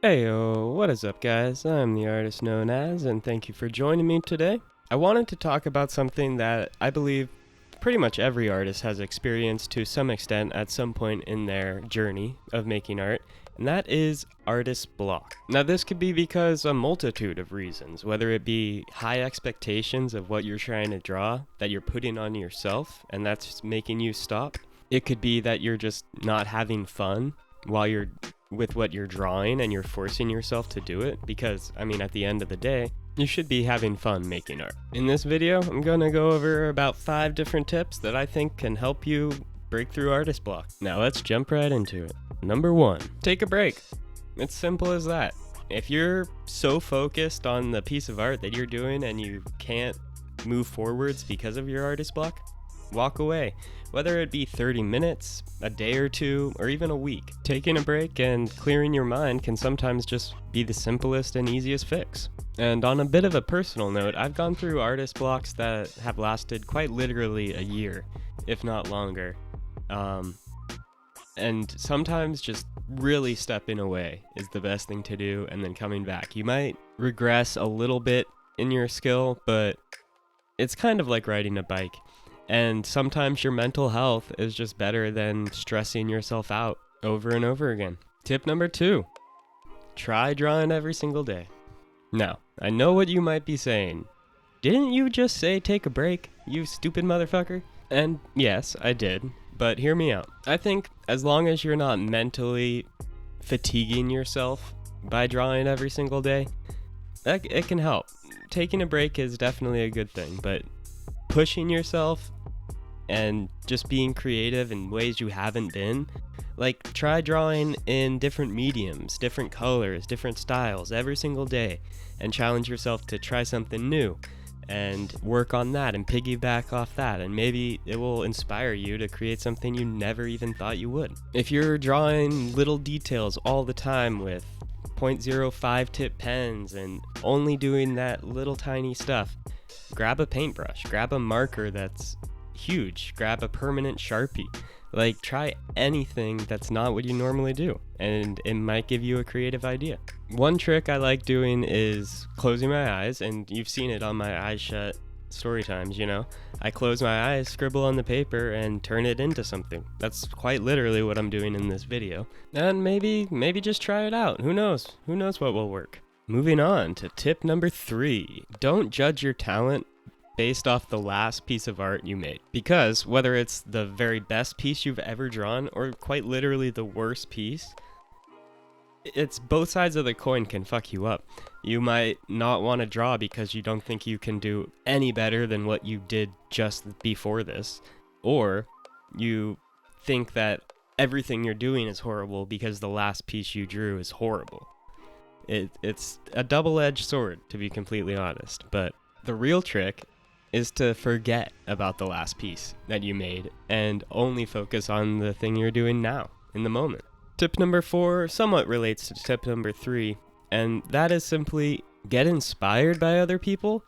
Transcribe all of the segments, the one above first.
Heyo, what is up, guys? I'm the artist known as, and thank you for joining me today. I wanted to talk about something that I believe pretty much every artist has experienced to some extent at some point in their journey of making art, and that is artist block. Now, this could be because a multitude of reasons, whether it be high expectations of what you're trying to draw that you're putting on yourself, and that's making you stop. It could be that you're just not having fun while you're with what you're drawing and you're forcing yourself to do it because, at the end of the day, you should be having fun making art. In this video, I'm gonna go over about 5 different tips that I think can help you break through artist block. Now let's jump right into it. Number 1, take a break. It's simple as that. If you're so focused on the piece of art that you're doing and you can't move forwards because of your artist block, walk away. Whether it be 30 minutes, a day or two, or even a week. Taking a break and clearing your mind can sometimes just be the simplest and easiest fix. And on a bit of a personal note, I've gone through artist blocks that have lasted quite literally a year, if not longer. And sometimes just really stepping away is the best thing to do, and then coming back. You might regress a little bit in your skill, but it's kind of like riding a bike. And sometimes your mental health is just better than stressing yourself out over and over again. Tip number 2, try drawing every single day. Now, I know what you might be saying. Didn't you just say take a break, you stupid motherfucker? And yes, I did, but hear me out. I think as long as you're not mentally fatiguing yourself by drawing every single day, it can help. Taking a break is definitely a good thing, but pushing yourself and just being creative in ways you haven't been, like try drawing in different mediums, different colors, different styles every single day, and challenge yourself to try something new and work on that and piggyback off that, and maybe it will inspire you to create something you never even thought you would. If you're drawing little details all the time with 0.05 tip pens and only doing that little tiny stuff, grab a paintbrush, grab a marker that's huge, grab a permanent Sharpie. Like, try anything that's not what you normally do, and it might give you a creative idea. One trick I like doing is closing my eyes, and you've seen it on my eyes shut story times, I close my eyes, scribble on the paper, and turn it into something. That's quite literally what I'm doing in this video. And maybe just try it out. Who knows? Who knows what will work? Moving on to tip number 3. Don't judge your talent based off the last piece of art you made. Because whether it's the very best piece you've ever drawn or quite literally the worst piece, it's both sides of the coin can fuck you up. You might not want to draw because you don't think you can do any better than what you did just before this. Or you think that everything you're doing is horrible because the last piece you drew is horrible. It's a double-edged sword, to be completely honest. But the real trick is to forget about the last piece that you made and only focus on the thing you're doing now, in the moment. Tip number 4 somewhat relates to tip number 3, and that is simply get inspired by other people,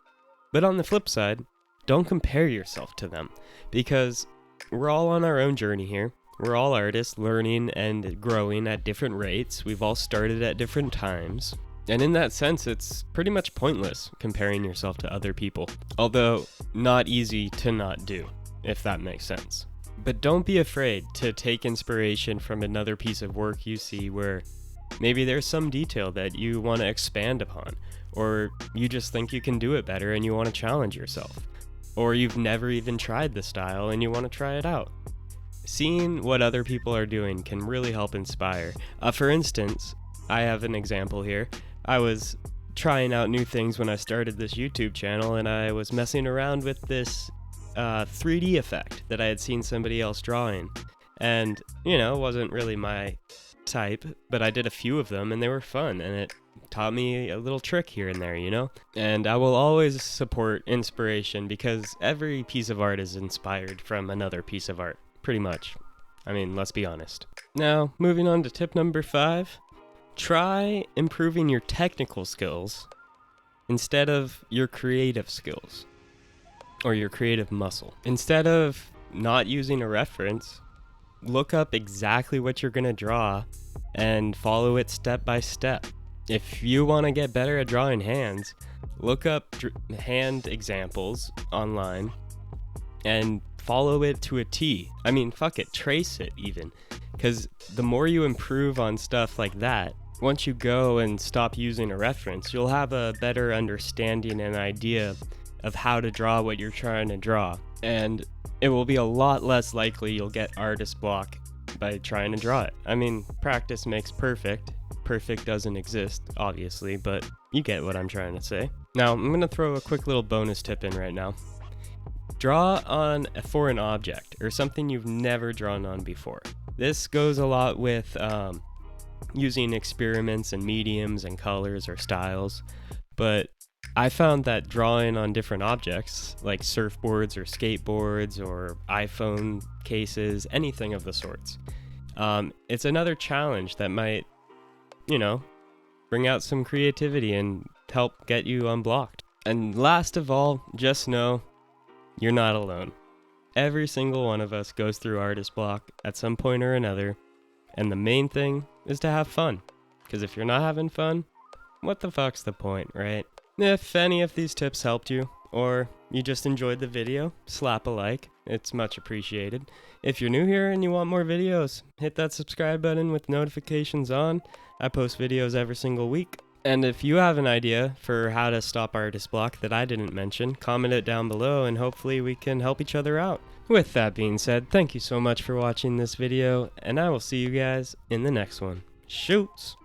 but on the flip side, don't compare yourself to them, because we're all on our own journey here. We're all artists learning and growing at different rates. We've all started at different times. And in that sense, it's pretty much pointless comparing yourself to other people. Although, not easy to not do, if that makes sense. But don't be afraid to take inspiration from another piece of work you see where maybe there's some detail that you want to expand upon, or you just think you can do it better and you want to challenge yourself. Or you've never even tried the style and you want to try it out. Seeing what other people are doing can really help inspire. For instance, I have an example here. I was trying out new things when I started this YouTube channel, and I was messing around with this 3D effect that I had seen somebody else drawing. And, it wasn't really my type, but I did a few of them, and they were fun, and it taught me a little trick here and there, And I will always support inspiration because every piece of art is inspired from another piece of art, pretty much. Let's be honest. Now, moving on to tip number 5. Try improving your technical skills instead of your creative skills or your creative muscle. Instead of not using a reference, look up exactly what you're going to draw and follow it step by step. If you want to get better at drawing hands, look up hand examples online and follow it to a T. I mean, fuck it, trace it even. Because the more you improve on stuff like that, once you go and stop using a reference, you'll have a better understanding and idea of how to draw what you're trying to draw. And it will be a lot less likely you'll get artist block by trying to draw it. I mean, practice makes perfect. Perfect doesn't exist, obviously, but you get what I'm trying to say. Now, I'm going to throw a quick little bonus tip in right now. Draw for an object or something you've never drawn on before. This goes a lot with using experiments and mediums and colors or styles, but I found that drawing on different objects like surfboards or skateboards or iPhone cases, anything of the sorts, it's another challenge that might, bring out some creativity and help get you unblocked. And last of all, just know you're not alone. Every single one of us goes through artist block at some point or another, and the main thing is to have fun. Because if you're not having fun, what the fuck's the point, right? If any of these tips helped you, or you just enjoyed the video, slap a like. It's much appreciated. If you're new here and you want more videos, hit that subscribe button with notifications on. I post videos every single week. And if you have an idea for how to stop artist block that I didn't mention, comment it down below and hopefully we can help each other out. With that being said, thank you so much for watching this video, and I will see you guys in the next one. Shoots!